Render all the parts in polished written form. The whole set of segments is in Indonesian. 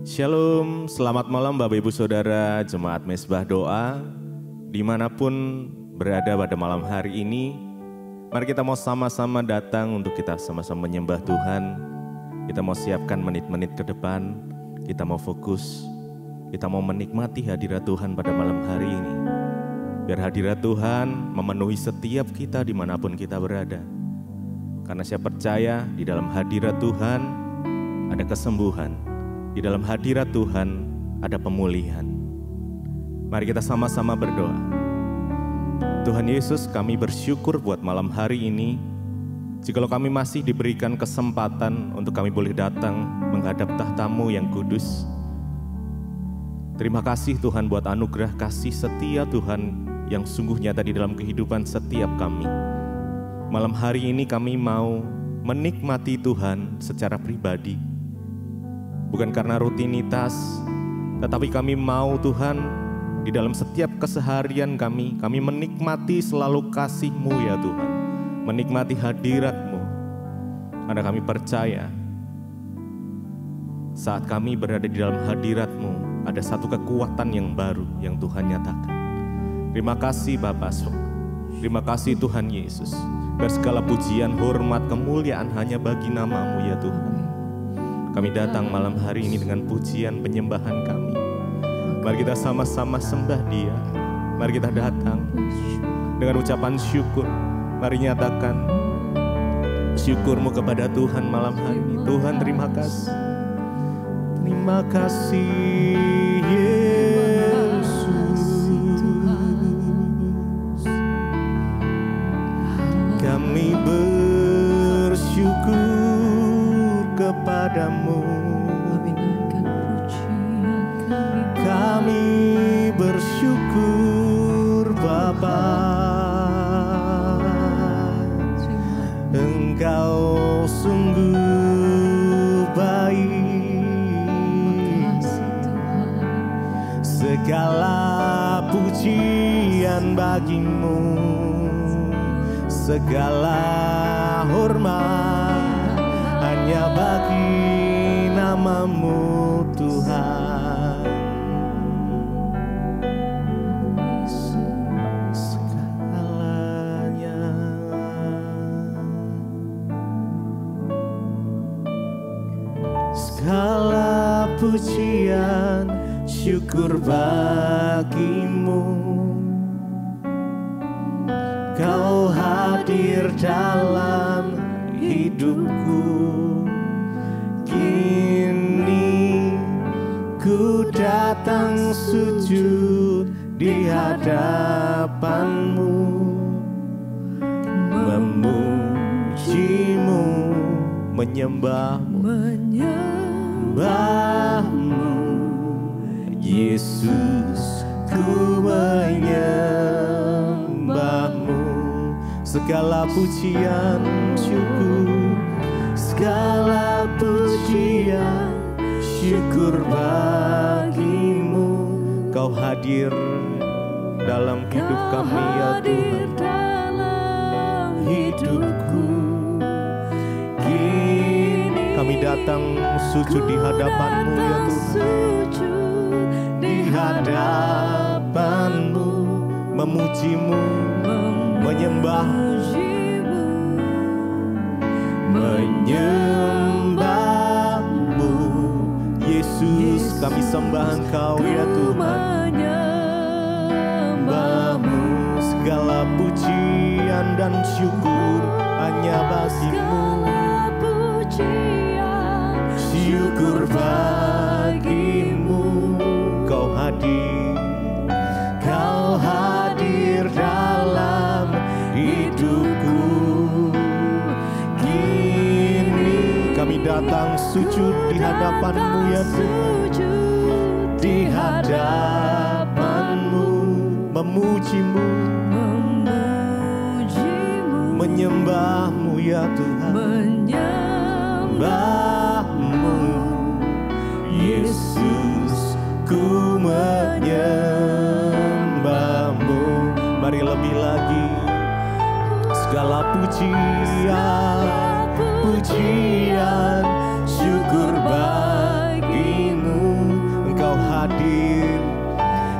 Shalom, selamat malam Bapak Ibu Saudara Jemaat Mesbah Doa. Dimanapun berada pada malam hari ini, mari kita mau sama-sama datang untuk kita sama-sama menyembah Tuhan. Kita mau siapkan menit-menit ke depan, kita mau fokus, kita mau menikmati hadirat Tuhan pada malam hari ini. Biar hadirat Tuhan memenuhi setiap kita dimanapun kita berada. Karena saya percaya di dalam hadirat Tuhan ada kesembuhan. Di dalam hadirat Tuhan ada pemulihan. Mari kita sama-sama berdoa. Tuhan Yesus, kami bersyukur buat malam hari ini. Jikalau kami masih diberikan kesempatan untuk kami boleh datang menghadap tahta-Mu yang kudus. Terima kasih Tuhan buat anugerah kasih setia Tuhan yang sungguh nyata di dalam kehidupan setiap kami. Malam hari ini kami mau menikmati Tuhan secara pribadi. Bukan karena rutinitas, tetapi kami mau Tuhan di dalam setiap keseharian kami menikmati selalu kasih-Mu ya Tuhan. Menikmati hadirat-Mu. Karena kami percaya saat kami berada di dalam hadirat-Mu ada satu kekuatan yang baru yang Tuhan nyatakan. Terima kasih Bapa Surga. Terima kasih Tuhan Yesus. Biar segala pujian, hormat, kemuliaan hanya bagi nama-Mu ya Tuhan. Kami datang malam hari ini dengan pujian penyembahan kami. Mari kita sama-sama sembah Dia. Mari kita datang dengan ucapan syukur. Mari nyatakan syukur-Mu kepada Tuhan malam hari ini. Tuhan terima kasih. Terima kasih Yesus. Kami bersyukur kepadamu. Kami bersyukur Bapa. Engkau sungguh baik. Segala pujian bagimu, segala hormat hanya bagi nama-Mu Tuhan. Segalanya segala pujian syukur bagimu. Kau hadir dalam hidupku. Kini ku datang sujud di hadapan-Mu, memuji-Mu, menyembah-Mu, Yesus, ku menyembah-Mu. Segala pujian syukur, segala pujian syukur bagimu. Kau hadir dalam hidup kami ya Tuhan. Hidupku kini kami datang sujud di hadapan-Mu ya Tuhan. Di hadapan-Mu memuji-Mu, menyembah-Mu, menyembah-Mu. Yesus, kami sembah Engkau ya Tuhan. Menyembah-Mu, segala pujian dan syukur hanya bagi-Mu. Syukur bagi-Mu. Kau hadir dalam hidupku. Kini kami datang sujud di hadapan-Mu ya Tuhan. Di hadapan-Mu memuji-Mu, menyembah-Mu ya Tuhan. Menyembah-Mu Yesus, ku menyembah-Mu. Mari lebih lagi. Segala pujian syukur bagimu. hadir,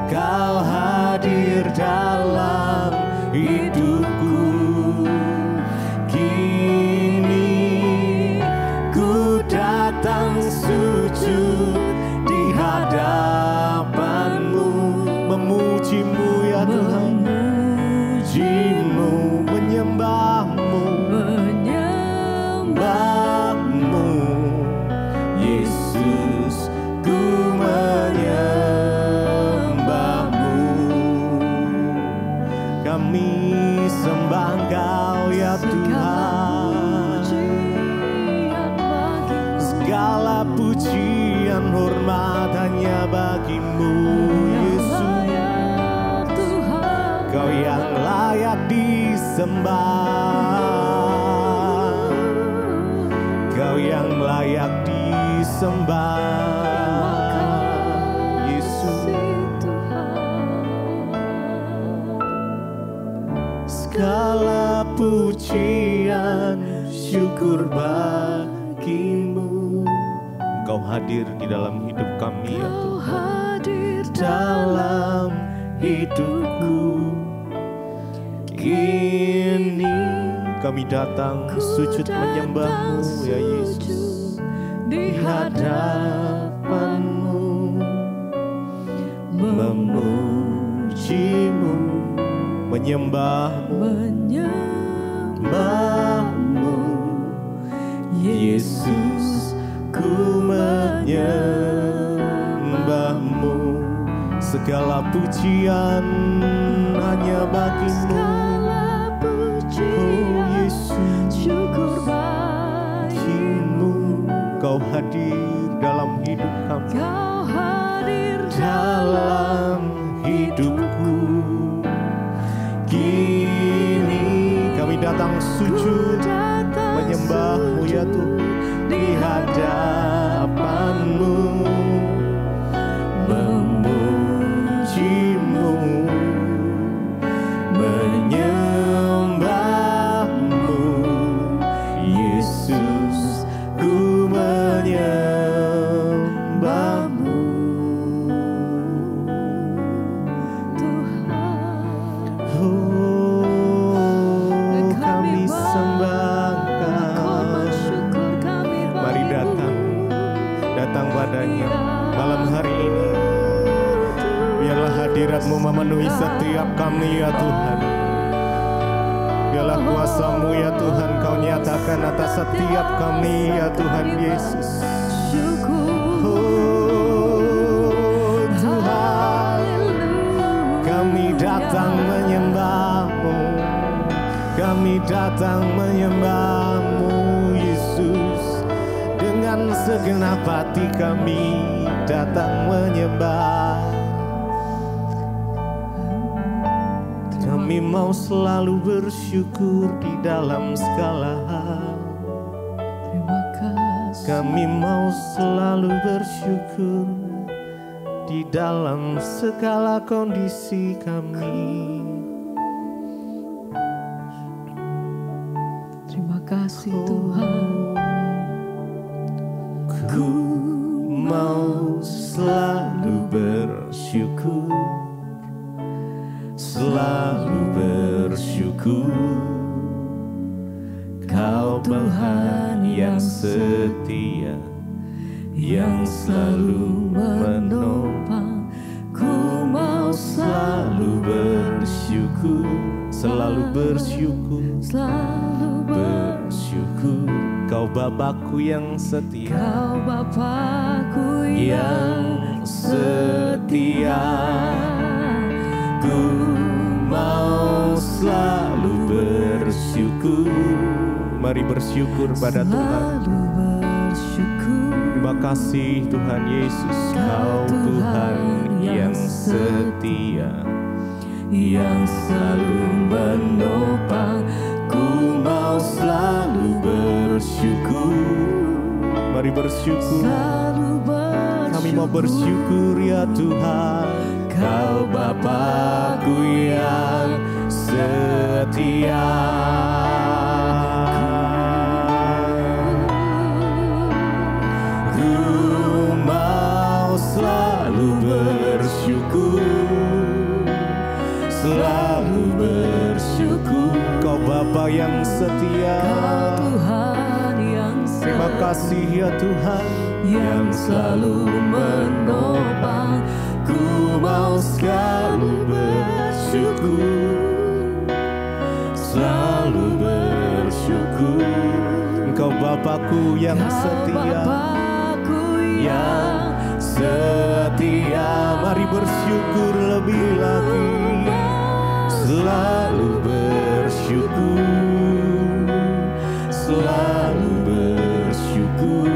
Kau hadir dalam hidupku. Kini ku datang sujud di hadapan-Mu, memuji-Mu ya Tuhan, memuji-Mu, menyembah-Mu, Yesus, ku menyembah-Mu. Kami sembah Engkau ya Tuhan, segala pujian hormat hanya bagi-Mu Yesus. Kau yang layak disembah, Kau yang layak disembah Yesus. Segala pujian syukur bagi-Mu. Engkau hadir di dalam hidup kami ya Tuhan, dalam hidupku. Kini kami datang sujud menyembah-Mu ya Yesus, di hadapan-Mu, memuji-Mu, menyembah-Mu, Yesus, ku menyembah-Mu. Segala pujian hanya bagi-Mu. Oh Yesus, syukur bagi-Mu. Kau hadir dalam hidup kami, Kau hadir dalam hidupku. Kini kami datang sujud menyembah-Mu ya Tuhan, di hadapan-Mu, memuji-Mu, menyembah-Mu, Yesus, ku menyembah-Mu. Oh, kami sembah Engkau. Mari datang padanya malam hari ini. Biarlah hadirat-Mu memenuhi setiap kami ya Tuhan. Biarlah kuasa-Mu ya Tuhan Kau nyatakan atas setiap kami ya Tuhan Yesus. Oh Tuhan, kami datang menyembah-Mu, kami datang menyembah-Mu Yesus. Dengan segenap hati kami datang menyembah. Kami mau selalu bersyukur di dalam segala hal. Terima kasih. Kami mau selalu bersyukur di dalam segala kondisi kami. Terima kasih Tuhan. Ku mau selalu bersyukur, selalu bersyukur. Kau Tuhan yang setia, yang selalu menopang. Ku mau selalu bersyukur, selalu bersyukur, selalu bersyukur. Kau Bapakku yang setia, Kau Bapakku yang setia. Ku mau selalu bersyukur. Mari bersyukur pada Tuhan. Terima kasih Tuhan Yesus. Kau Tuhan yang setia, yang selalu menopang. Ku mau selalu bersyukur. Mari bersyukur. Kami mau bersyukur ya Tuhan. Kau Bapakku yang setia. Ku mau selalu setia. Kau Tuhan yang Terima kasih ya Tuhan yang selalu menopang. Ku mau selalu bersyukur, selalu bersyukur. Engkau Bapakku yang setia, Bapakku yang setia. Mari bersyukur lebih lagi, selalu bersyukur, selalu bersyukur.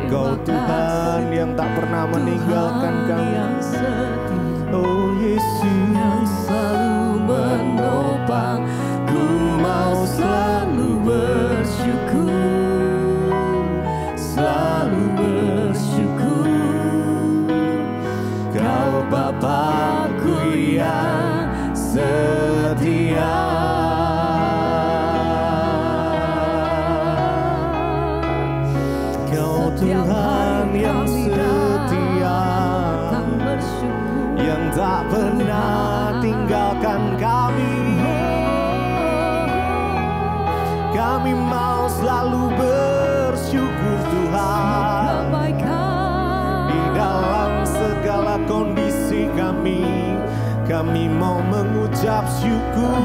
Kau Tuhan yang tak pernah meninggalkan kami. Oh Yesus, yang selalu menopang. Ku mau selalu bersyukur, selalu bersyukur. Kau Bapakku yang setia. Kau Tuhan yang setia, yang tak pernah tinggalkan kami. Kami mau selalu bersyukur Tuhan, di dalam segala kondisi kami mau mengucap syukur.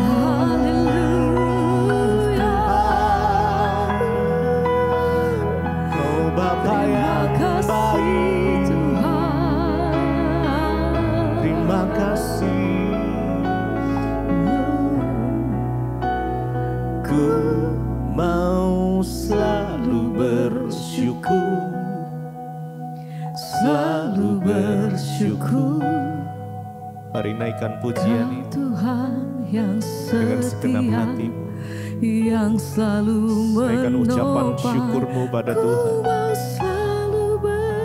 Oh Bapa yang baik, terima kasih. Ku mau selalu bersyukur, selalu bersyukur. Mari naikkan pujian ini Tuhan yang dengan segenap setia, hatimu. yang selalu Naikkan ucapan menopang. syukurmu pada Ku Tuhan. mau selalu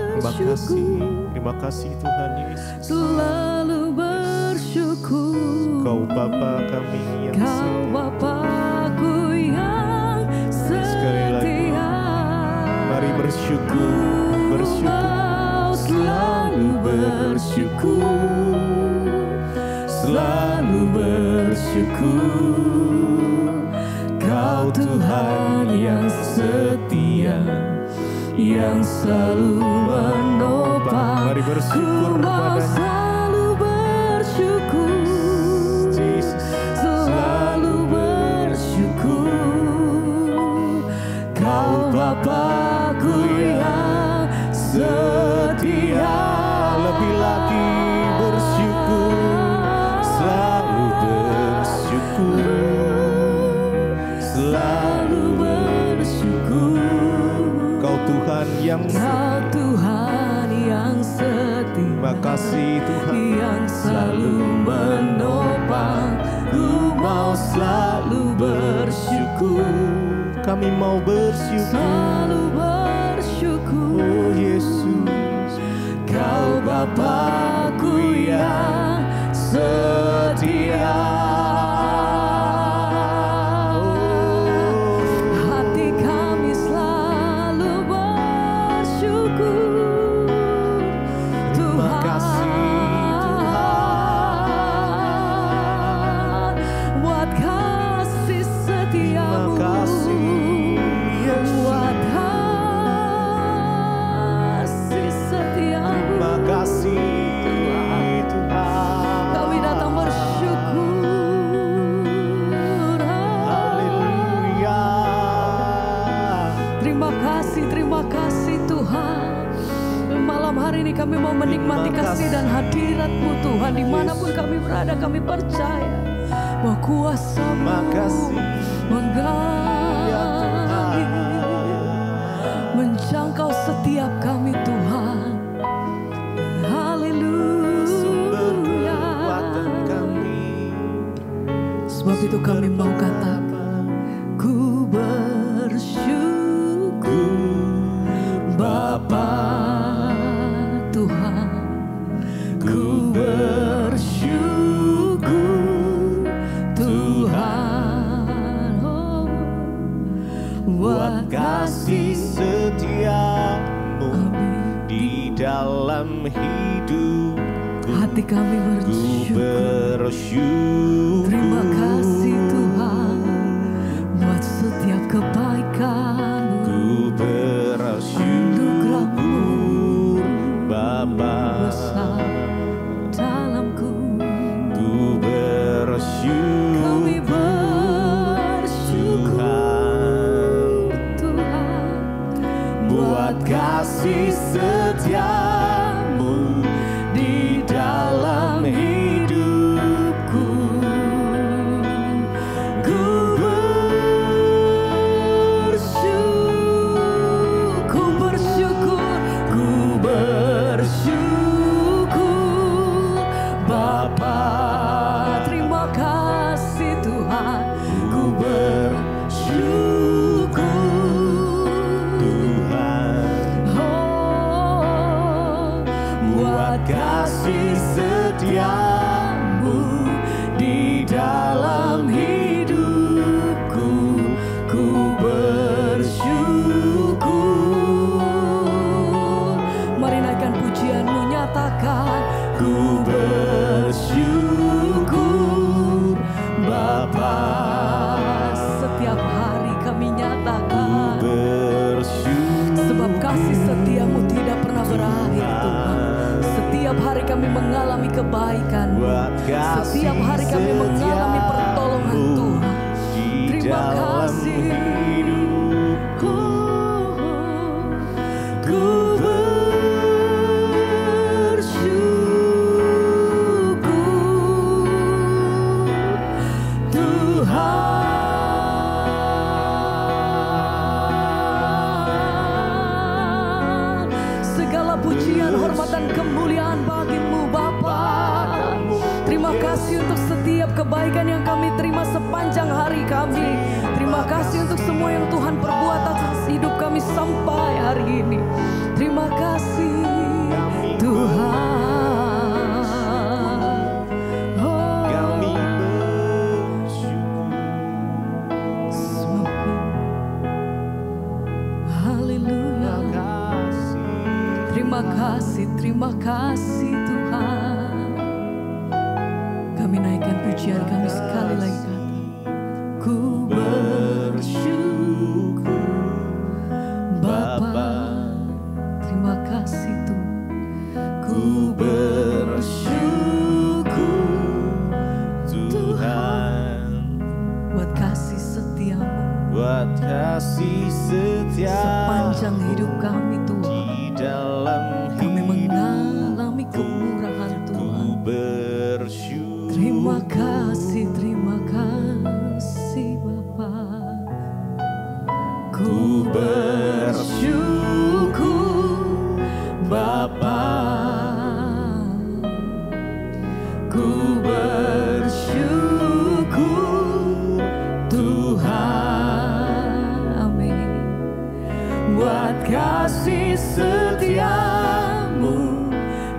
Terima kasih, bersyukur, terima kasih Tuhan Yesus. selalu bersyukur. Kau Bapa kami yang Kau setia. Bapakku yang Sekali lagi, setia. mari bersyukur, bersyukur. Mau selalu bersyukur, selalu bersyukur. Kau Tuhan yang setia, yang selalu menopang. Mari bersyukur Ku mau kepada-Nya. selalu bersyukur, Jesus. selalu bersyukur. Kau Bapakku yang setia. Lebih lagi bersyukur, selalu bersyukur, selalu bersyukur. Kau Tuhan yang Kau Tuhan yang setia, terima kasih Tuhan, yang selalu menopang. Ku mau selalu bersyukur, kami mau bersyukur. selalu bersyukur. Oh Yesus, Kau Bapakku yang setia. Hati kami selalu bersyukur, terima kasih Tuhan, buat kasih setiamu. Terima kasih Yesus. Buat kasih setiamu. Terima kasih Tuhan. Kami datang bersyukur. Haleluya. Terima kasih Tuhan. Malam hari ini kami mau menikmati Terima kasih kasih. dan hadirat-Mu Tuhan. Dimanapun kami berada, kami percaya bahwa kuasa-Mu Terima kasih ya menggali, Tuhan. menjangkau setiap kami Tuhan. Sumber Haleluya. kekuatan kami. Sebab itu kami mau katakan, ku bersyukur Bapa Tuhan, ku bersyukur Tuhan, oh, Buat kasih setiamu Amin. di dalam hidupku. Hati kami Ku bersyukur. bersyukur. Terima kasih Tuhan buat setiap buat kasih setiamu di dalam hidupku. Ku bersyukur Bapa. Terima kasih Tuhan. Ku bersyukur Tuhan, oh, buat kasih setiamu di dalam hidupku. Ku bersyukur. Mari naikkan pujianmu, nyatakan ku bersyukur Bapa. Setiap hari kami nyatakan ku bersyukur, sebab kasih setiamu tidak pernah berakhir Tuhan. Setiap hari kami mengalami kebaikan, setiap hari kami mengalami pertolongan Tuhan. Terima kasih. Ku pujian, hormat dan kemuliaan bagimu Bapa. Terima kasih untuk setiap kebaikan yang kami terima sepanjang hari kami. Terima kasih untuk semua yang Tuhan perbuat atas hidup kami sampai hari ini. Terima kasih Tuhan. Oh, kami bersyukur. Haleluya. Terima kasih Tuhan. Kami naikkan pujian kami sekali lagi kata, ku bersyukur Bapa. Terima kasih Tuhan. Ku bersyukur Tuhan, buat kasih setiamu, buat kasih setiamu sepanjang hidup kami Tuhan. Di dalam kami mengalami kemurahan Tuhan. Ku bersyukur. Terima kasih Bapa. Ku bersyukur Bapa. Ku bersyukur Tuhan. Amin. Buat kasih setiamu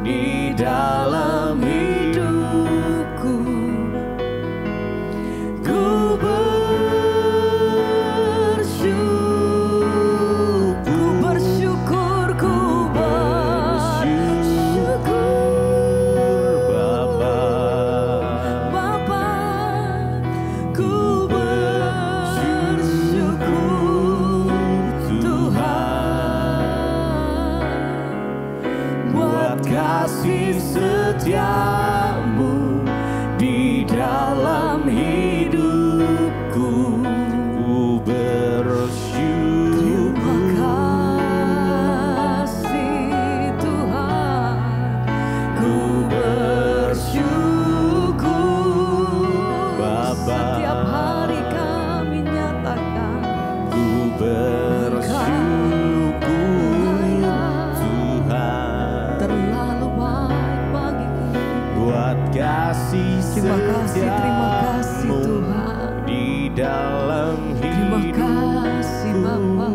di dalam hidupku. Ku bersyukur Bapa. Ku bersyukur Tuhan, buat kasih setiamu di dalam hidupku. Ku bersyukur. Terima kasih Tuhan. Ku bersyukur Bapa. Setiap hari kami nyatakan ku bersyukur Tuhan. Terlalu baik bagiku, buat kasih setiamu. Terima kasih Tuhan di dalam hidupku. Terima kasih Bapa.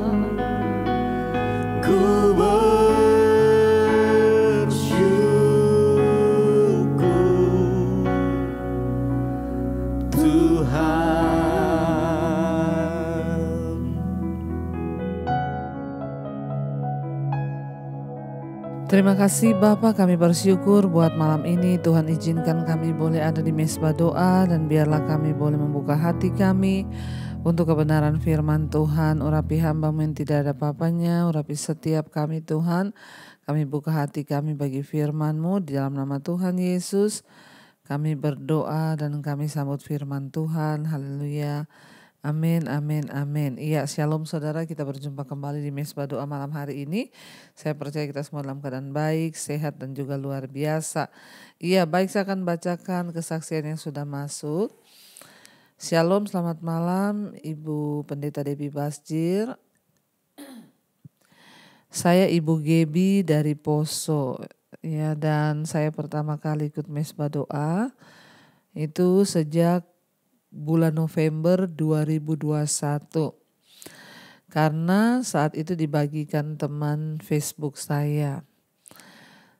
Ku bersyukur Tuhan. Terima kasih Bapa, kami bersyukur buat malam ini. Tuhan izinkan kami boleh ada di mesbah doa, dan biarlah kami boleh membuka hati kami untuk kebenaran firman Tuhan. Urapi hamba-Mu yang tidak ada apa-apanya, urapi setiap kami Tuhan. Kami buka hati kami bagi firman-Mu di dalam nama Tuhan Yesus. Kami berdoa dan kami sambut firman Tuhan. Haleluya. Amin, amin, amin. Iya, shalom saudara, kita berjumpa kembali di Mezbah Doa malam hari ini. Saya percaya kita semua dalam keadaan baik, sehat dan juga luar biasa. Iya, baik, saya akan bacakan kesaksian yang sudah masuk. Shalom, selamat malam Ibu Pendeta Debbie Basjir. Saya Ibu Gebi dari Poso. Ya, dan saya pertama kali ikut Mezbah Doa itu sejak bulan November 2021. Karena saat itu dibagikan teman Facebook saya.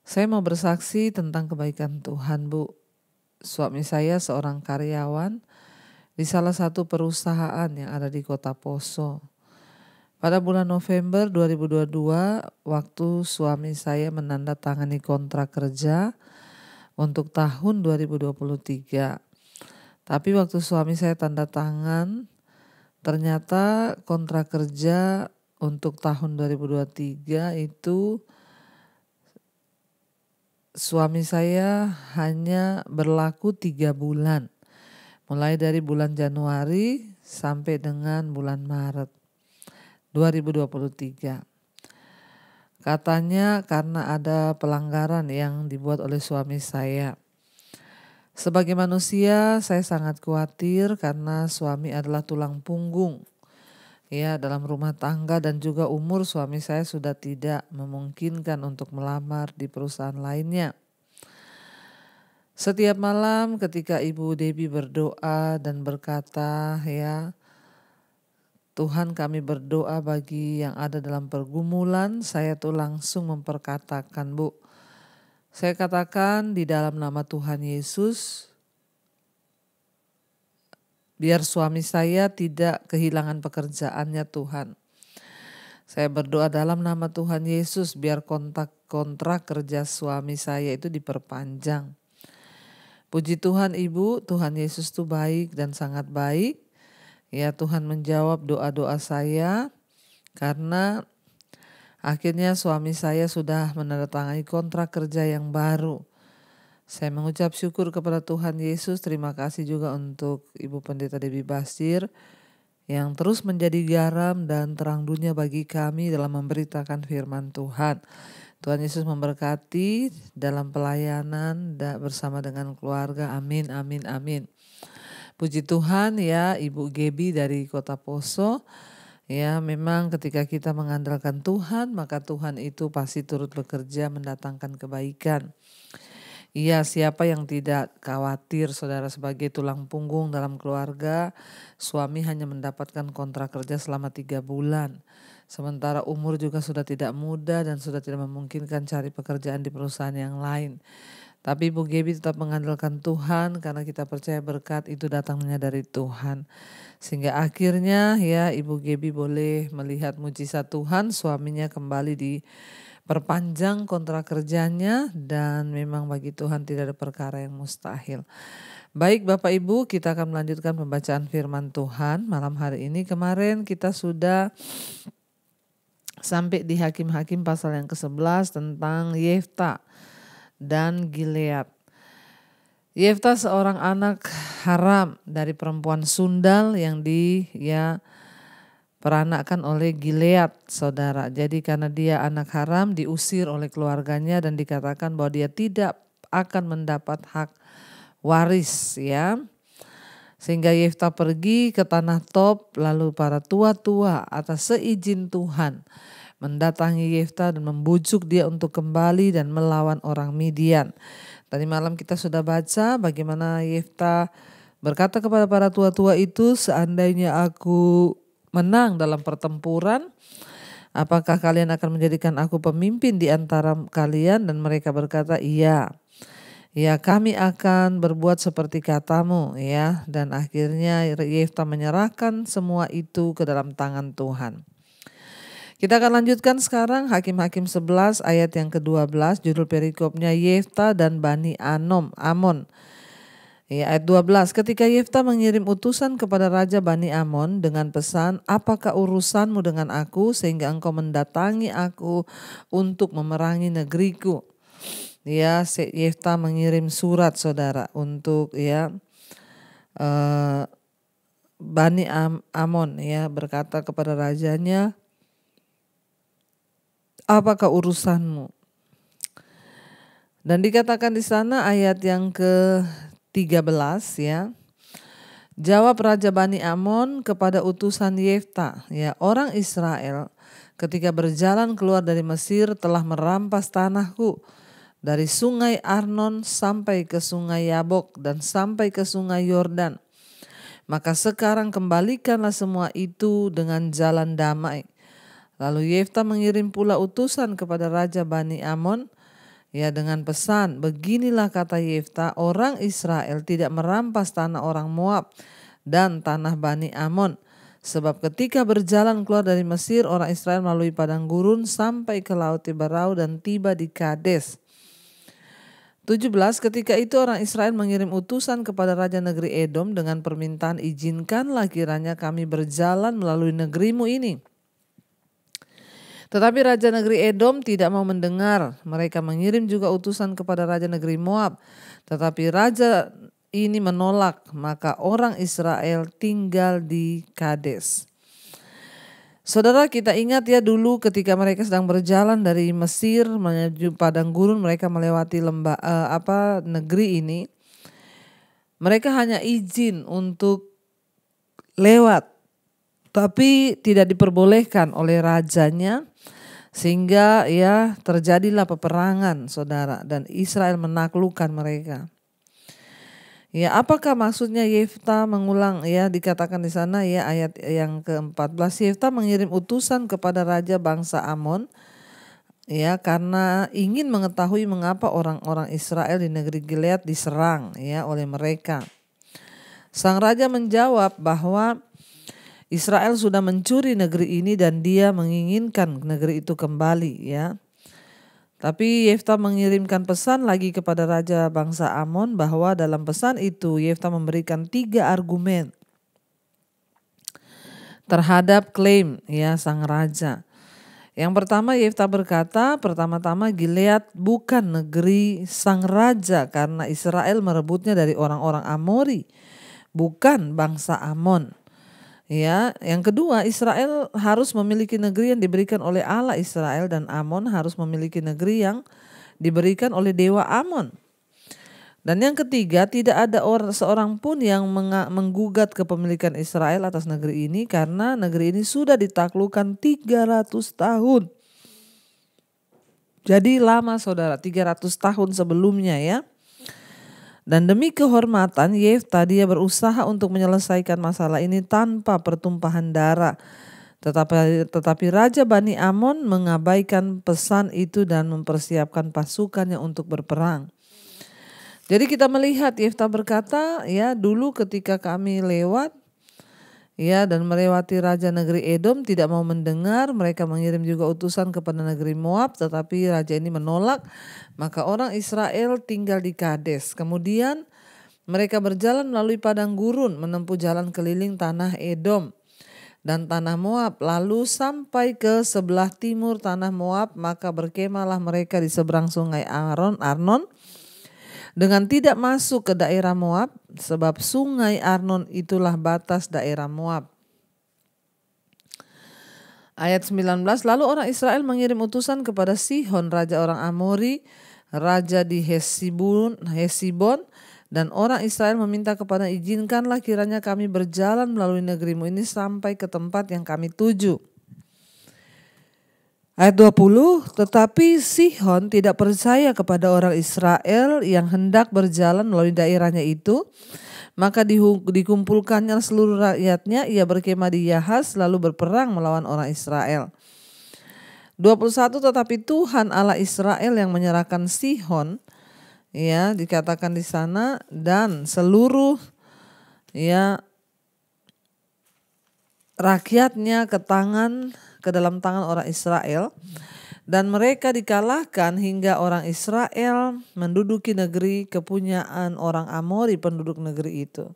Saya mau bersaksi tentang kebaikan Tuhan, Bu. Suami saya seorang karyawan di salah satu perusahaan yang ada di Kota Poso. Pada bulan November 2022, waktu suami saya menandatangani kontrak kerja untuk tahun 2023. Tapi waktu suami saya tanda tangan, ternyata kontrak kerja untuk tahun 2023 itu suami saya hanya berlaku 3 bulan. Mulai dari bulan Januari sampai dengan bulan Maret 2023. Katanya karena ada pelanggaran yang dibuat oleh suami saya. Sebagai manusia, saya sangat khawatir karena suami adalah tulang punggung ya dalam rumah tangga dan juga umur suami saya sudah tidak memungkinkan untuk melamar di perusahaan lainnya. Setiap malam ketika Ibu Debbie berdoa dan berkata, ya Tuhan, kami berdoa bagi yang ada dalam pergumulan, saya tuh langsung memperkatakan, Bu. Saya katakan di dalam nama Tuhan Yesus, biar suami saya tidak kehilangan pekerjaannya Tuhan. Saya berdoa dalam nama Tuhan Yesus, biar kontrak kerja suami saya itu diperpanjang. Puji Tuhan Ibu, Tuhan Yesus itu baik dan sangat baik. Ya, Tuhan menjawab doa-doa saya karena akhirnya suami saya sudah menandatangani kontrak kerja yang baru. Saya mengucap syukur kepada Tuhan Yesus. Terima kasih juga untuk Ibu Pendeta Debbie Basjir yang terus menjadi garam dan terang dunia bagi kami dalam memberitakan firman Tuhan. Tuhan Yesus memberkati dalam pelayanan bersama dengan keluarga. Amin, amin, amin. Puji Tuhan ya, Ibu Gebi dari Kota Poso. Ya, memang ketika kita mengandalkan Tuhan, maka Tuhan itu pasti turut bekerja mendatangkan kebaikan. Iya, siapa yang tidak khawatir saudara sebagai tulang punggung dalam keluarga, suami hanya mendapatkan kontrak kerja selama 3 bulan. Sementara umur juga sudah tidak muda dan sudah tidak memungkinkan cari pekerjaan di perusahaan yang lain. Tapi Ibu Gebi tetap mengandalkan Tuhan karena kita percaya berkat itu datangnya dari Tuhan. Sehingga akhirnya ya Ibu Gebi boleh melihat mujizat Tuhan, suaminya kembali diperpanjang kontrak kerjanya dan memang bagi Tuhan tidak ada perkara yang mustahil. Baik Bapak Ibu, kita akan melanjutkan pembacaan firman Tuhan malam hari ini. Kemarin kita sudah sampai di Hakim-Hakim pasal yang ke-11 tentang Yefta dan Gilead. Yefta seorang anak haram dari perempuan sundal yang diperanakkan oleh Gilead, saudara. Jadi karena dia anak haram diusir oleh keluarganya dan dikatakan bahwa dia tidak akan mendapat hak waris ya. Sehingga Yefta pergi ke tanah Tob, lalu para tua-tua atas seizin Tuhan mendatangi Yefta dan membujuk dia untuk kembali dan melawan orang Midian. Tadi malam kita sudah baca bagaimana Yefta berkata kepada para tua-tua itu, seandainya aku menang dalam pertempuran, apakah kalian akan menjadikan aku pemimpin di antara kalian? Dan mereka berkata, iya. Ya, kami akan berbuat seperti katamu ya. Dan akhirnya Yefta menyerahkan semua itu ke dalam tangan Tuhan. Kita akan lanjutkan sekarang Hakim-Hakim 11 ayat yang ke-12, judul perikopnya Yefta dan Bani Amon. Ya, ayat 12, ketika Yefta mengirim utusan kepada Raja Bani Amon dengan pesan, apakah urusanmu dengan aku sehingga engkau mendatangi aku untuk memerangi negeriku? Ya, Yefta mengirim surat saudara untuk Bani Amon ya berkata kepada rajanya, apakah urusanmu? Dan dikatakan di sana ayat yang ke-13 ya. Jawab Raja Bani Amon kepada utusan Yefta, ya, orang Israel ketika berjalan keluar dari Mesir telah merampas tanahku dari sungai Arnon sampai ke sungai Yabok dan sampai ke sungai Yordan. Maka sekarang kembalikanlah semua itu dengan jalan damai. Lalu Yefta mengirim pula utusan kepada Raja Bani Amon, ya, dengan pesan, beginilah kata Yefta, orang Israel tidak merampas tanah orang Moab dan tanah Bani Amon. Sebab ketika berjalan keluar dari Mesir, orang Israel melalui padang gurun sampai ke laut Tiberau dan tiba di Kades. 17. Ketika itu orang Israel mengirim utusan kepada Raja negeri Edom dengan permintaan, izinkanlah kiranya kami berjalan melalui negerimu ini. Tetapi Raja negeri Edom tidak mau mendengar. Mereka mengirim juga utusan kepada Raja negeri Moab. Tetapi Raja ini menolak, maka orang Israel tinggal di Kades. Saudara, kita ingat ya dulu ketika mereka sedang berjalan dari Mesir menuju padang gurun, mereka melewati negeri ini. Mereka hanya izin untuk lewat, tapi tidak diperbolehkan oleh rajanya, sehingga ya terjadilah peperangan, saudara, dan Israel menaklukkan mereka. Ya, apakah maksudnya Yefta mengulang, ya, dikatakan di sana ya ayat yang ke-14, Yefta mengirim utusan kepada raja bangsa Amon, ya, karena ingin mengetahui mengapa orang-orang Israel di negeri Gilead diserang ya oleh mereka. Sang raja menjawab bahwa Israel sudah mencuri negeri ini dan dia menginginkan negeri itu kembali, ya. Tapi Yefta mengirimkan pesan lagi kepada raja bangsa Amon, bahwa dalam pesan itu Yefta memberikan 3 argumen terhadap klaim ya sang raja. Yang pertama, Yefta berkata, pertama-tama Gilead bukan negeri sang raja karena Israel merebutnya dari orang-orang Amori, bukan bangsa Amon. Ya, yang kedua, Israel harus memiliki negeri yang diberikan oleh Allah Israel dan Amon harus memiliki negeri yang diberikan oleh dewa Amon. Dan yang ketiga, tidak ada seorang pun yang menggugat kepemilikan Israel atas negeri ini karena negeri ini sudah ditaklukkan 300 tahun. Jadi lama, saudara, 300 tahun sebelumnya ya. Dan demi kehormatan Yefta, dia berusaha untuk menyelesaikan masalah ini tanpa pertumpahan darah. Tetapi Raja Bani Amon mengabaikan pesan itu dan mempersiapkan pasukannya untuk berperang. Jadi kita melihat Yefta berkata, ya, dulu ketika kami lewat ya dan melewati raja negeri Edom tidak mau mendengar, mereka mengirim juga utusan kepada negeri Moab, tetapi raja ini menolak, maka orang Israel tinggal di Kades. Kemudian mereka berjalan melalui padang gurun, menempuh jalan keliling tanah Edom dan tanah Moab, lalu sampai ke sebelah timur tanah Moab, maka berkemahlah mereka di seberang sungai Arnon dengan tidak masuk ke daerah Moab, sebab sungai Arnon itulah batas daerah Moab. Ayat 19, lalu orang Israel mengirim utusan kepada Sihon, raja orang Amori, raja di Hesibon, dan orang Israel meminta kepada, izinkanlah kiranya kami berjalan melalui negerimu ini sampai ke tempat yang kami tuju. Ayat 20, tetapi Sihon tidak percaya kepada orang Israel yang hendak berjalan melalui daerahnya itu. Maka dikumpulkannya seluruh rakyatnya, ia berkemah di Yahas lalu berperang melawan orang Israel. 21, tetapi Tuhan Allah Israel yang menyerahkan Sihon, ya, dikatakan di sana, dan seluruh ya rakyatnya ke dalam tangan orang Israel, dan mereka dikalahkan hingga orang Israel menduduki negeri kepunyaan orang Amori penduduk negeri itu.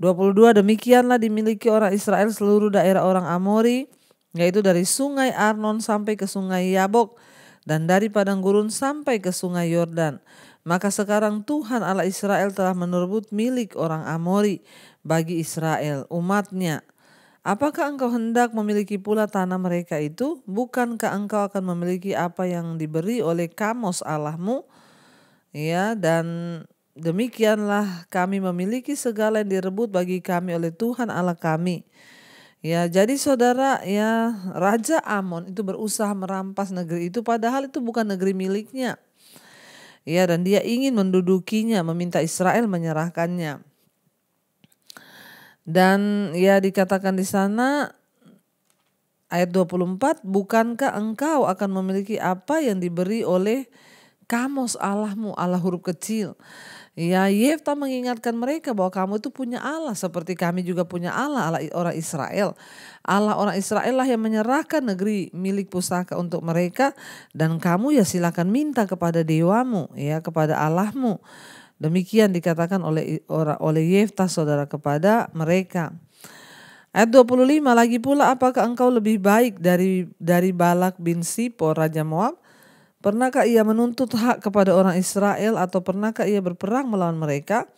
22, demikianlah dimiliki orang Israel seluruh daerah orang Amori, yaitu dari sungai Arnon sampai ke sungai Yabok dan dari padang gurun sampai ke sungai Yordan. Maka sekarang Tuhan Allah Israel telah merebut milik orang Amori, bagi Israel, umatnya. Apakah engkau hendak memiliki pula tanah mereka itu? Bukankah engkau akan memiliki apa yang diberi oleh Kamos Allahmu? Ya, dan demikianlah kami memiliki segala yang direbut bagi kami oleh Tuhan Allah kami. Ya, jadi saudara, ya, Raja Amon itu berusaha merampas negeri itu, padahal itu bukan negeri miliknya. Ya, dan dia ingin mendudukinya, meminta Israel menyerahkannya. Dan ya dikatakan di sana ayat 24, bukankah engkau akan memiliki apa yang diberi oleh Kamos Allahmu, Allah huruf kecil. Ya, Yefta mengingatkan mereka bahwa kamu itu punya Allah seperti kami juga punya Allah, Allah orang Israel. Allah orang Israel lah yang menyerahkan negeri milik pusaka untuk mereka, dan kamu ya silakan minta kepada dewamu, ya, kepada Allahmu. Demikian dikatakan oleh Yefta saudara kepada mereka. Ayat 25, lagi pula apakah engkau lebih baik dari Balak bin Sipor Raja Moab? Pernahkah ia menuntut hak kepada orang Israel atau pernahkah ia berperang melawan mereka?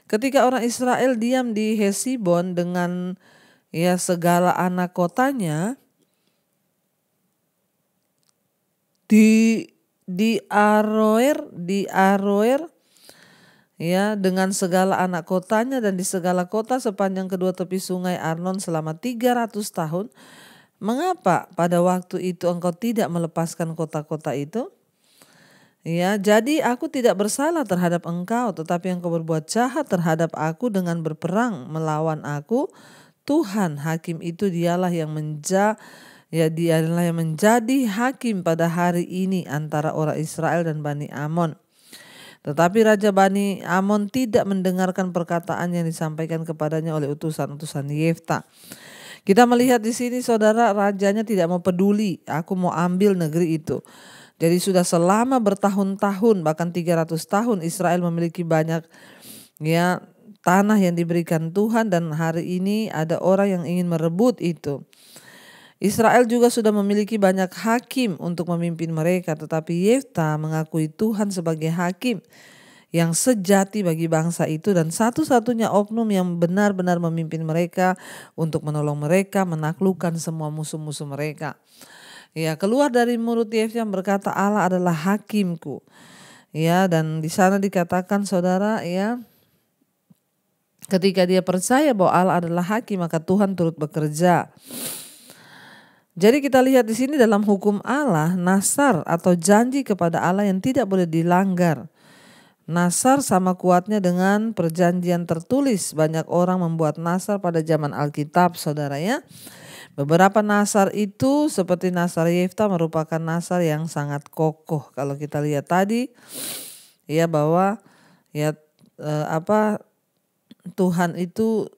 Ketika orang Israel diam di Hesibon dengan ya segala anak kotanya, di Aroer ya dengan segala anak kotanya dan di segala kota sepanjang kedua tepi sungai Arnon selama 300 tahun. Mengapa pada waktu itu engkau tidak melepaskan kota-kota itu? Ya, jadi aku tidak bersalah terhadap engkau, tetapi engkau berbuat jahat terhadap aku dengan berperang melawan aku. Tuhan hakim itu dialah yang menjadi hakim pada hari ini antara orang Israel dan Bani Amon. Tetapi Raja Bani Amon tidak mendengarkan perkataan yang disampaikan kepadanya oleh utusan-utusan Yefta. Kita melihat di sini saudara, rajanya tidak mau peduli, aku mau ambil negeri itu. Jadi sudah selama bertahun-tahun bahkan 300 tahun Israel memiliki banyak ya tanah yang diberikan Tuhan, dan hari ini ada orang yang ingin merebut itu. Israel juga sudah memiliki banyak hakim untuk memimpin mereka, tetapi Yefta mengakui Tuhan sebagai hakim yang sejati bagi bangsa itu dan satu-satunya oknum yang benar-benar memimpin mereka untuk menolong mereka menaklukkan semua musuh-musuh mereka. Ya, keluar dari mulut Yefta yang berkata Allah adalah hakimku. Ya, dan di sana dikatakan saudara, ya, ketika dia percaya bahwa Allah adalah hakim, maka Tuhan turut bekerja. Jadi kita lihat di sini dalam hukum Allah, nasar atau janji kepada Allah yang tidak boleh dilanggar. Nasar sama kuatnya dengan perjanjian tertulis. Banyak orang membuat nasar pada zaman Alkitab, saudara ya. Beberapa nasar itu seperti nasar Yefta merupakan nasar yang sangat kokoh. Kalau kita lihat tadi, ya bahwa ya Tuhan itu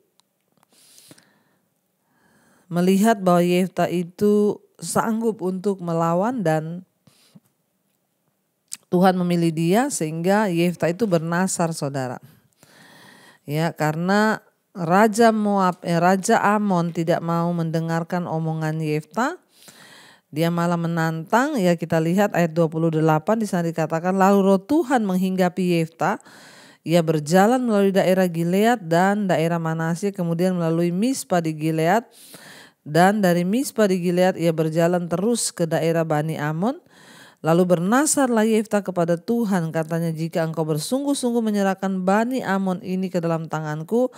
melihat bahwa Yefta itu sanggup untuk melawan dan Tuhan memilih dia sehingga Yefta itu bernasar saudara. Ya, karena Raja Amon tidak mau mendengarkan omongan Yefta, dia malah menantang. Ya, kita lihat ayat 28 di sana dikatakan lalu roh Tuhan menghinggapi Yefta. Ia berjalan melalui daerah Gilead dan daerah Manasye, kemudian melalui Mispa di Gilead. Dan dari Mispa di Gilead ia berjalan terus ke daerah Bani Amon. Lalu bernasarlah Yefta kepada Tuhan, katanya, jika engkau bersungguh-sungguh menyerahkan Bani Amon ini ke dalam tanganku,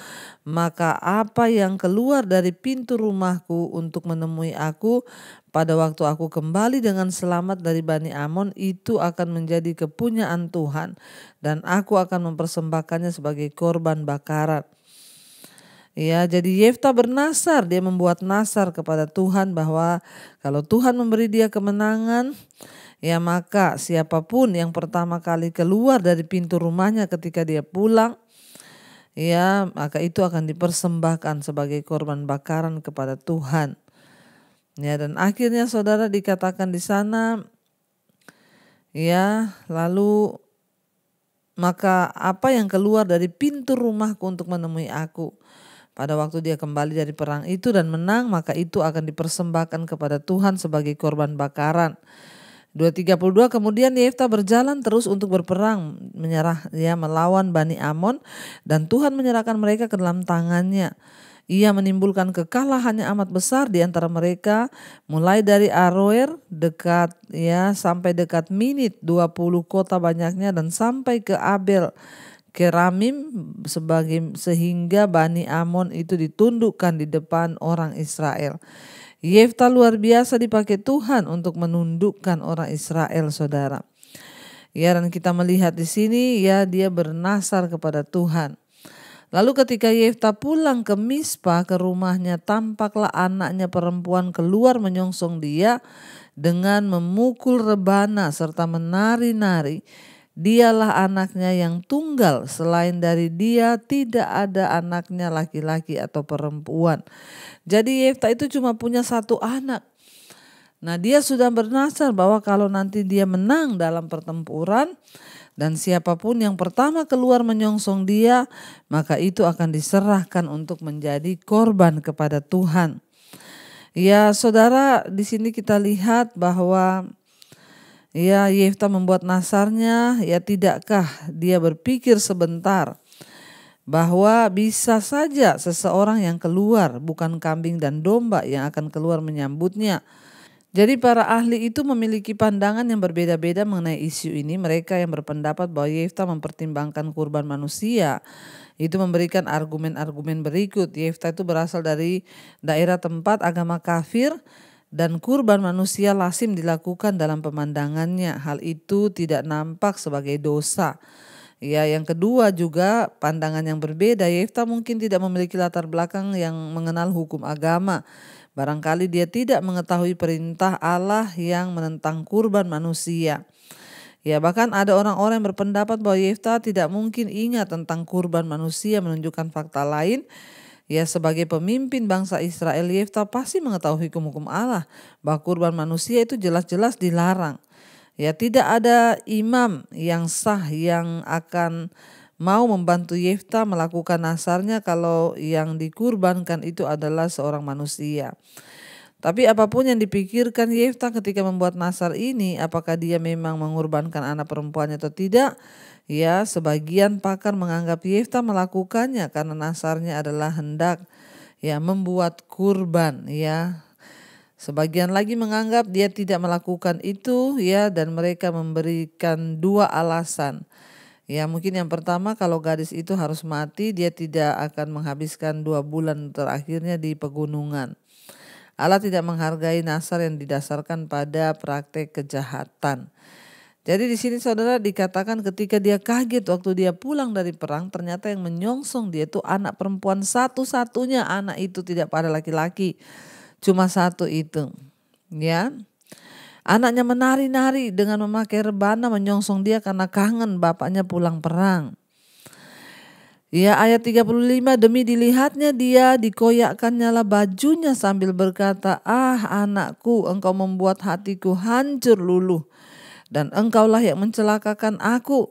maka apa yang keluar dari pintu rumahku untuk menemui aku pada waktu aku kembali dengan selamat dari Bani Amon itu akan menjadi kepunyaan Tuhan, dan aku akan mempersembahkannya sebagai korban bakaran. Ya, jadi Yefta bernasar, dia membuat nasar kepada Tuhan bahwa kalau Tuhan memberi dia kemenangan, ya maka siapapun yang pertama kali keluar dari pintu rumahnya ketika dia pulang, ya maka itu akan dipersembahkan sebagai korban bakaran kepada Tuhan. Ya, dan akhirnya saudara dikatakan di sana, ya lalu maka apa yang keluar dari pintu rumahku untuk menemui aku pada waktu dia kembali dari perang itu dan menang, maka itu akan dipersembahkan kepada Tuhan sebagai korban bakaran. 2:32 kemudian Yefta berjalan terus untuk berperang melawan Bani Amon dan Tuhan menyerahkan mereka ke dalam tangannya. Ia menimbulkan kekalahan yang amat besar di antara mereka mulai dari Aroer sampai dekat Minit 20 kota banyaknya dan sampai ke Abel Keramim sehingga Bani Amon itu ditundukkan di depan orang Israel. Yefta luar biasa dipakai Tuhan untuk menundukkan orang Israel, saudara. Ya, dan kita melihat di sini dia bernasar kepada Tuhan. Lalu ketika Yefta pulang ke Mispa ke rumahnya, tampaklah anaknya perempuan keluar menyongsong dia dengan memukul rebana serta menari-nari. Dialah anaknya yang tunggal, selain dari dia tidak ada anaknya laki-laki atau perempuan. Jadi Yefta itu cuma punya satu anak. Nah, dia sudah bernasar bahwa kalau nanti dia menang dalam pertempuran dan siapapun yang pertama keluar menyongsong dia, maka itu akan diserahkan untuk menjadi korban kepada Tuhan. Ya, saudara, di sini kita lihat bahwa Yefta membuat nasarnya, tidakkah dia berpikir sebentar bahwa bisa saja seseorang yang keluar, bukan kambing dan domba yang akan keluar menyambutnya. Jadi para ahli itu memiliki pandangan yang berbeda-beda mengenai isu ini. Mereka yang berpendapat bahwa Yefta mempertimbangkan kurban manusia itu memberikan argumen-argumen berikut. Yefta itu berasal dari daerah tempat agama kafir dan kurban manusia lazim dilakukan dalam pemandangannya. Hal itu tidak nampak sebagai dosa. Yang kedua juga pandangan yang berbeda. Yefta mungkin tidak memiliki latar belakang yang mengenal hukum agama. Barangkali dia tidak mengetahui perintah Allah yang menentang kurban manusia. Bahkan ada orang-orang yang berpendapat bahwa Yefta tidak mungkin ingat tentang kurban manusia, menunjukkan fakta lain. Sebagai pemimpin bangsa Israel, Yefta pasti mengetahui hukum-hukum Allah bahwa kurban manusia itu jelas-jelas dilarang. Tidak ada imam yang sah yang akan mau membantu Yefta melakukan nasarnya kalau yang dikurbankan itu adalah seorang manusia. Tapi apapun yang dipikirkan Yefta ketika membuat nasar ini, apakah dia memang mengorbankan anak perempuannya atau tidak? Sebagian pakar menganggap Yefta melakukannya karena nasarnya adalah hendak membuat kurban. Sebagian lagi menganggap dia tidak melakukan itu dan mereka memberikan dua alasan. Mungkin yang pertama, kalau gadis itu harus mati, dia tidak akan menghabiskan 2 bulan terakhirnya di pegunungan. Allah tidak menghargai nasar yang didasarkan pada praktek kejahatan. Jadi di sini saudara dikatakan ketika dia kaget waktu dia pulang dari perang, ternyata yang menyongsong dia itu anak perempuan satu-satunya. Anak itu tidak pada laki-laki, cuma satu itu. Anaknya menari-nari dengan memakai rebana menyongsong dia karena kangen bapaknya pulang perang. Ayat 35, demi dilihatnya dia dikoyakkannya lah bajunya sambil berkata, anakku, engkau membuat hatiku hancur luluh. Dan engkaulah yang mencelakakan aku.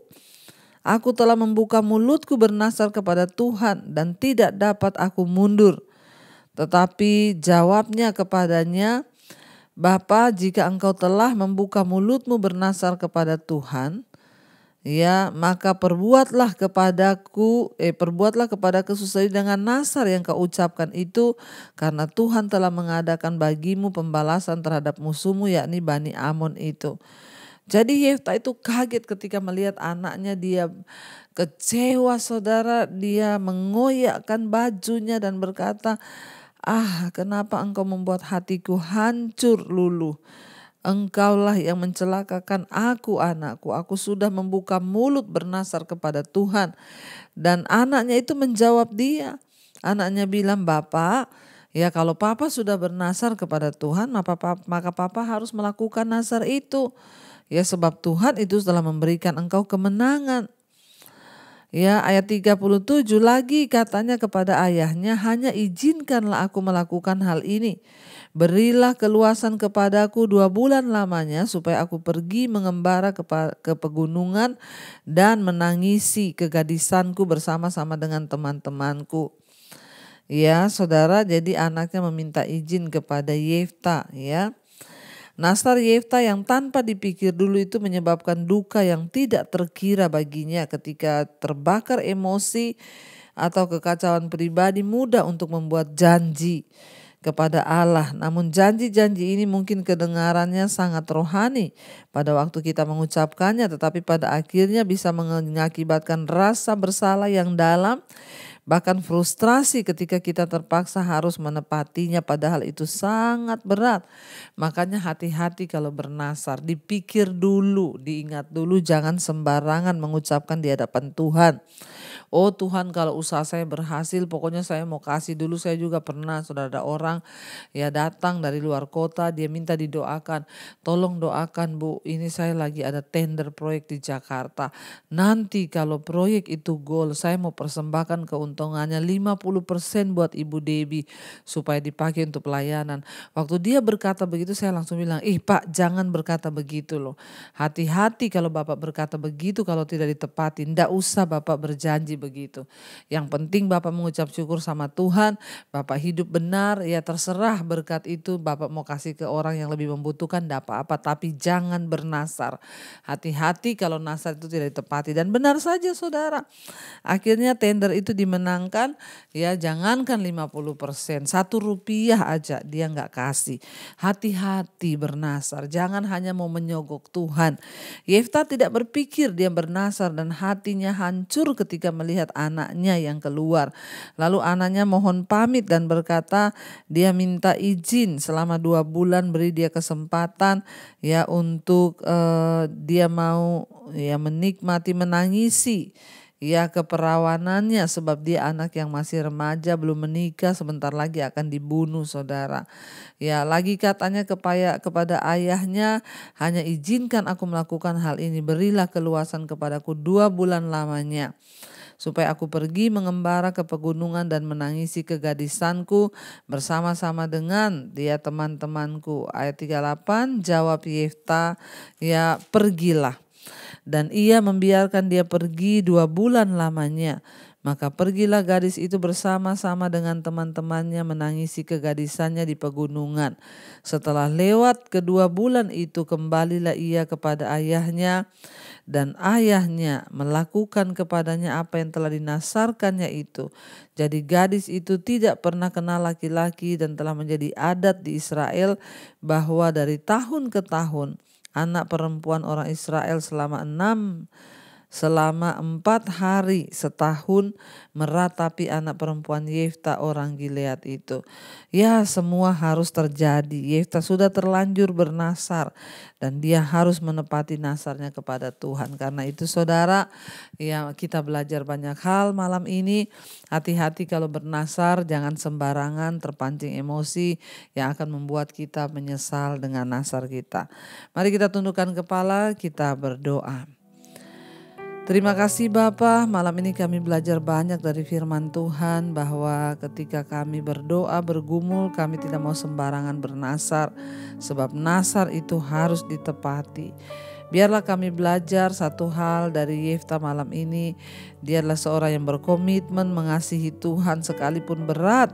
Aku telah membuka mulutku bernasar kepada Tuhan dan tidak dapat aku mundur. Tetapi jawabnya kepadanya, Bapa, jika engkau telah membuka mulutmu bernasar kepada Tuhan, maka perbuatlah kepadaku sesuai dengan nasar yang kau ucapkan itu, karena Tuhan telah mengadakan bagimu pembalasan terhadap musuhmu, yakni Bani Amon itu. Jadi Yefta itu kaget ketika melihat anaknya, dia kecewa saudara, dia mengoyakkan bajunya dan berkata, kenapa engkau membuat hatiku hancur luluh? Engkaulah yang mencelakakan aku, anakku. Aku sudah membuka mulut bernasar kepada Tuhan. Dan anaknya itu menjawab dia. Anaknya bilang, Bapak, kalau Papa sudah bernasar kepada Tuhan, maka Papa harus melakukan nasar itu. Sebab Tuhan itu telah memberikan engkau kemenangan. Ayat 37 lagi katanya kepada ayahnya, hanya izinkanlah aku melakukan hal ini. Berilah keluasan kepadaku 2 bulan lamanya supaya aku pergi mengembara ke pegunungan dan menangisi kegadisanku bersama-sama dengan teman-temanku. Saudara, jadi anaknya meminta izin kepada Yefta. Nasar Yefta yang tanpa dipikir dulu itu menyebabkan duka yang tidak terkira baginya. Ketika terbakar emosi atau kekacauan pribadi, mudah untuk membuat janji kepada Allah. Namun janji-janji ini mungkin kedengarannya sangat rohani pada waktu kita mengucapkannya, tetapi pada akhirnya bisa mengakibatkan rasa bersalah yang dalam, bahkan frustrasi ketika kita terpaksa harus menepatinya, padahal itu sangat berat. Makanya hati-hati kalau bernasar, dipikir dulu, diingat dulu, jangan sembarangan mengucapkan di hadapan Tuhan. Oh Tuhan, kalau usaha saya berhasil, pokoknya saya mau kasih dulu. Saya juga pernah, saudara, ada orang ya datang dari luar kota, dia minta didoakan. Tolong doakan Bu, ini saya lagi ada tender proyek di Jakarta. Nanti kalau proyek itu goal, saya mau persembahkan keuntungannya 50% buat Ibu Debbie supaya dipakai untuk pelayanan. Waktu dia berkata begitu, saya langsung bilang, Pak, jangan berkata begitu loh. Hati-hati kalau Bapak berkata begitu, kalau tidak ditepati. Nggak usah Bapak berjanji begitu. Yang penting Bapak mengucap syukur sama Tuhan, Bapak hidup benar, ya terserah berkat itu Bapak mau kasih ke orang yang lebih membutuhkan, tidak apa-apa, tapi jangan bernasar. Hati-hati kalau nasar itu tidak ditepati. Dan benar saja saudara, akhirnya tender itu dimenangkan, ya jangankan 50%, Rp1 aja dia nggak kasih. Hati-hati bernasar, jangan hanya mau menyogok Tuhan. Yefta tidak berpikir dia bernasar dan hatinya hancur ketika melihat anaknya yang keluar. Lalu anaknya mohon pamit dan berkata dia minta izin selama 2 bulan, beri dia kesempatan ya untuk dia mau ya menikmati, menangisi ya keperawanannya, sebab dia anak yang masih remaja, belum menikah, sebentar lagi akan dibunuh saudara. Ya lagi katanya kepada ayahnya, hanya izinkan aku melakukan hal ini, berilah keluasan kepadaku 2 bulan lamanya, supaya aku pergi mengembara ke pegunungan dan menangisi kegadisanku bersama-sama dengan dia teman-temanku. Ayat 38, jawab Yefta, ya pergilah. Dan ia membiarkan dia pergi 2 bulan lamanya. Maka pergilah gadis itu bersama-sama dengan teman-temannya menangisi kegadisannya di pegunungan. Setelah lewat kedua bulan itu, kembalilah ia kepada ayahnya, dan ayahnya melakukan kepadanya apa yang telah dinasarkannya itu. Jadi gadis itu tidak pernah kenal laki-laki, dan telah menjadi adat di Israel bahwa dari tahun ke tahun anak perempuan orang Israel selama 4 hari setahun meratapi anak perempuan Yefta orang Gilead itu. Ya semua harus terjadi. Yefta sudah terlanjur bernasar dan dia harus menepati nasarnya kepada Tuhan. Karena itu saudara, ya kita belajar banyak hal malam ini. Hati-hati kalau bernasar, jangan sembarangan terpancing emosi yang akan membuat kita menyesal dengan nasar kita. Mari kita tundukkan kepala, kita berdoa. Terima kasih Bapa, malam ini kami belajar banyak dari firman Tuhan, bahwa ketika kami berdoa, bergumul, kami tidak mau sembarangan bernasar, sebab nasar itu harus ditepati. Biarlah kami belajar satu hal dari Yefta malam ini. Dia adalah seorang yang berkomitmen mengasihi Tuhan sekalipun berat.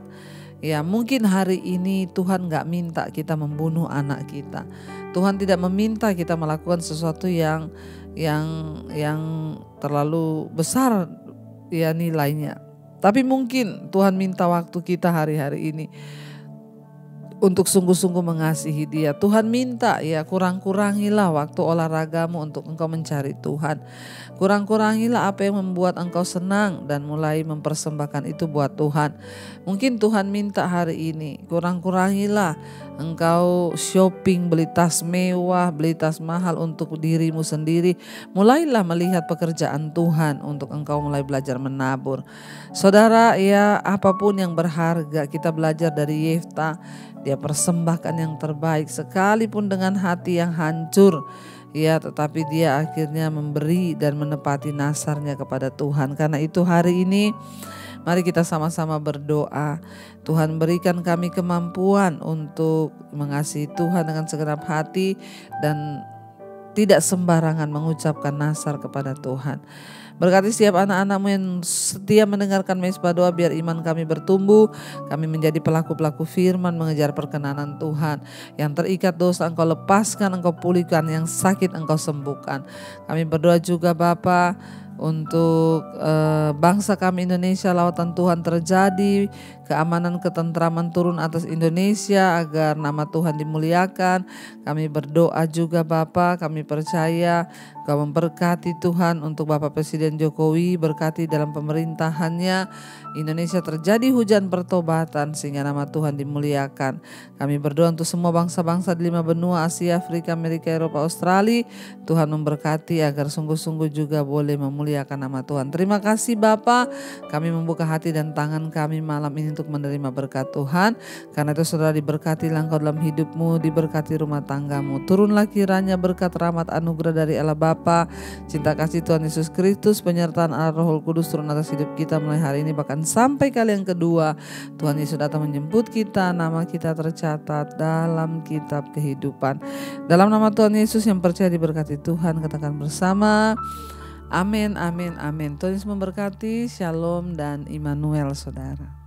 Ya mungkin hari ini Tuhan gak minta kita membunuh anak kita. Tuhan tidak meminta kita melakukan sesuatu yang terlalu besar ya nilainya. Tapi mungkin Tuhan minta waktu kita hari-hari ini untuk sungguh-sungguh mengasihi Dia. Tuhan minta ya kurang-kurangilah waktu olahragamu untuk engkau mencari Tuhan. Kurang-kurangilah apa yang membuat engkau senang dan mulai mempersembahkan itu buat Tuhan. Mungkin Tuhan minta hari ini kurang-kurangilah engkau shopping, beli tas mewah, beli tas mahal untuk dirimu sendiri. Mulailah melihat pekerjaan Tuhan untuk engkau mulai belajar menabur. Saudara, ya apapun yang berharga kita belajar dari Yefta. Dia persembahkan yang terbaik sekalipun dengan hati yang hancur. Ya, tetapi dia akhirnya memberi dan menepati nasarnya kepada Tuhan. Karena itu hari ini mari kita sama-sama berdoa. Tuhan berikan kami kemampuan untuk mengasihi Tuhan dengan segenap hati dan tidak sembarangan mengucapkan nazar kepada Tuhan. Berkati setiap anak-anak-Mu yang setia mendengarkan Mezbah Doa, biar iman kami bertumbuh, kami menjadi pelaku-pelaku firman, mengejar perkenanan Tuhan. Yang terikat dosa Engkau lepaskan, Engkau pulihkan, yang sakit Engkau sembuhkan. Kami berdoa juga Bapa untuk bangsa kami Indonesia, lawatan Tuhan terjadi, keamanan ketentraman turun atas Indonesia agar nama Tuhan dimuliakan. Kami berdoa juga Bapa, kami percaya Kau memberkati Tuhan untuk Bapak Presiden Jokowi, berkati dalam pemerintahannya. Indonesia terjadi hujan pertobatan sehingga nama Tuhan dimuliakan. Kami berdoa untuk semua bangsa-bangsa di 5 benua, Asia, Afrika, Amerika, Eropa, Australia. Tuhan memberkati agar sungguh-sungguh juga boleh memuliakan nama Tuhan. Terima kasih Bapa, kami membuka hati dan tangan kami malam ini untuk menerima berkat Tuhan. Karena itu saudara, diberkatilah engkau dalam hidupmu, diberkati rumah tanggamu. Turunlah kiranya berkat rahmat anugerah dari Allah Bapa, cinta kasih Tuhan Yesus Kristus, penyertaan Allah Roh Kudus turun atas hidup kita mulai hari ini bahkan sampai kali yang kedua. Tuhan Yesus datang menjemput kita, nama kita tercatat dalam kitab kehidupan. Dalam nama Tuhan Yesus yang percaya diberkati Tuhan, katakan bersama, amin, amin, amin. Tuhan Yesus memberkati. Shalom dan Immanuel saudara.